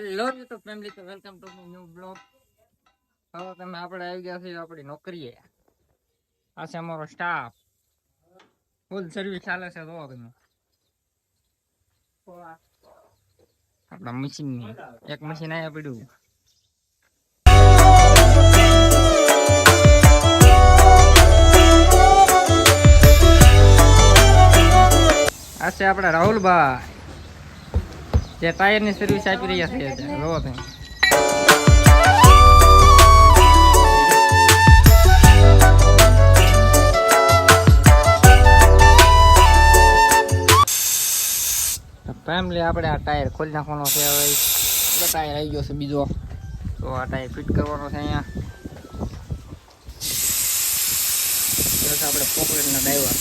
Hello YouTube family, તો welcome to new blog. હવે તમે આપણે આવી ગયા છીએ આપણી નોકરીએ. આ છે અમારો સ્ટાફ, ફૂલ સર્વિસ ચાલે છે. તો તમે આપણા મશીનની એક મશીન અહીંયા પડ્યું. આ છે આપણા રાહુલભાઈ, જે ટાયરની સર્વિસ આપી રહ્યા છે. જોવો તમે. ફેમિલી, આપણે આ ટાયર ખોલી નાખવાનો છે. હવે ટાયર આવી ગયો છે બીજો, તો આ ટાયર ફિટ કરવાનો છે. અહીંયા આપણે પોકેટના ડ્રાઈવર.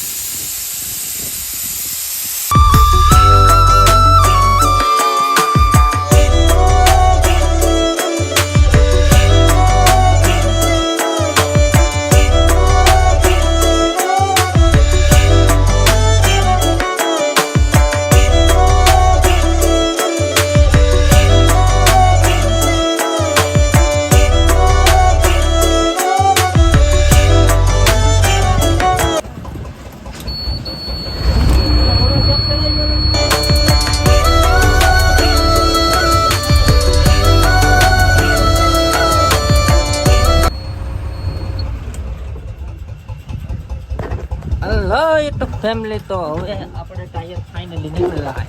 હેલો યુટ્યુબ ફેમિલી, તો હવે આપણે ટાયર ફાઇનલી નીકળેલા છે.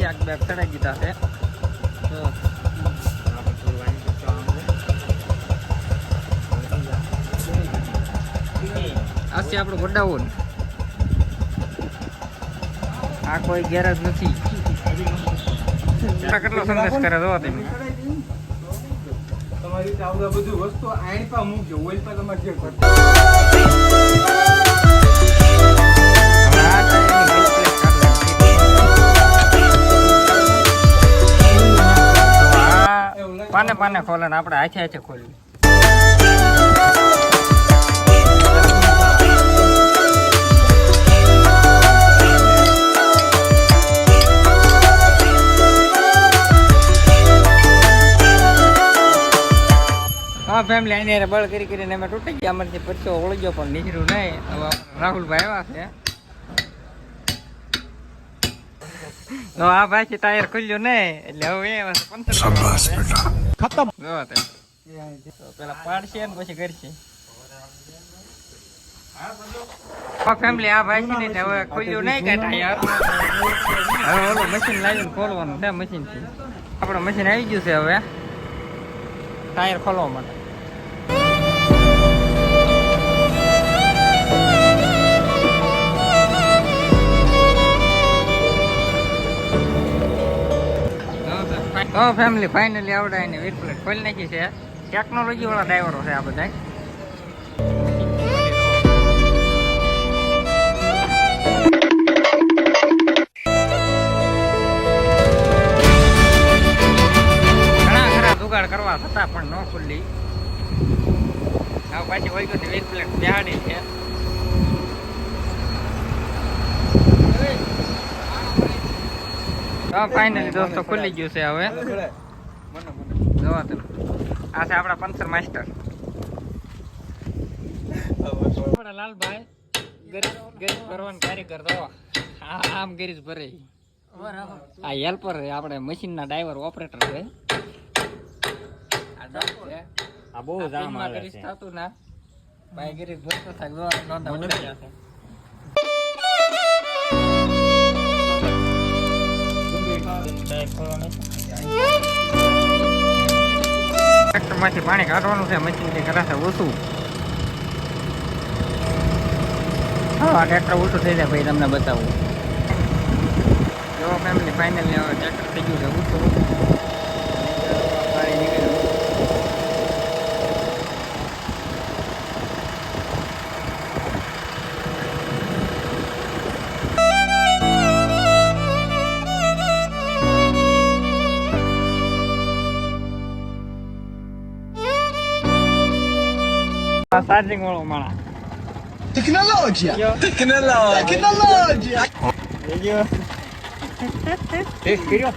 એક બેગ ચડાઈ દીધા છે. આ છે આપણું ગોડાઉન. આ કોઈ ગેરેજ નથી. કેટલો સંદેશ કરે જો તમે. તમારી આવડા બધું વસ્તુ આઈન પર મૂકજો, ઓઇલ પર તમારે જે કરતો. પાને પાને ખોલે ને આપણે હાથે હાથે ખોલી. હા ફેમિલી, આને બળ કરી કરીને અમે તૂટી ગયા. અમારથી પરસો ઓળી ગયો પણ નીકળ્યું નહીં. હવે રાહુલભાઈ આવ્યા છે. તો આ ભાઈ ટાયર ખુલ્યું નહીં, એટલે હવે ખતમ. પેલા પાડશે ને પછી કરશે. ફેમિલી, આ ભાઈ છે ને હવે ખુલ્યું નહીં કે ટાયર. હવે ઓલું મશીન લાવીને ખોલવાનું છે. મશીન થી આપણું મશીન આવી ગયું છે. હવે ટાયર ખોલવા માટે તો ફેમિલી ફાઇનલી આવડે એને વીટ પ્લેટ ખોલી નાખી છે. ટેકનોલોજી વાળા ડ્રાઈવરો છે આ બધા. ઘણા ખરા જુગાડ કરવા છતાં પણ ન ખુલ્લી. હવે પાછી વળી ગયો વીટ પ્લેટ બેહાડી છે. ફાઇનલી દોસ્તો ખુલી ગયું છે. હવે જોવા તમે, આ છે આપણા પંચર માસ્ટર લાલભાઈ. ગેરેજ ભરવાનું કારીગર તો આમ ગેરેજ ભરે. આ હેલ્પર આપણે મશીન ના ડ્રાઈવર ઓપરેટર છે. આ બહુ જામ કરીશ થતું ના ભાઈ. ગેરેજ ભરતો થાય. ટ્રેક્ટર માંથી પાણી કાઢવાનું છે. મશીન થી કરાશે ઓછું. હા, ટ્રેક્ટર ઓછું થઈ જાય ભાઈ, તમને બતાવું. જો ફેમિલી ફાઇનલી હવે ટ્રેક્ટર થઈ ગયું છે ઓછું. પાણી નીકળ્યું. ચાર્જિંગ વાળો માણસ. Tecnologia! Tecnologia! Tecnologia! ટેસ્ટ કર્યો.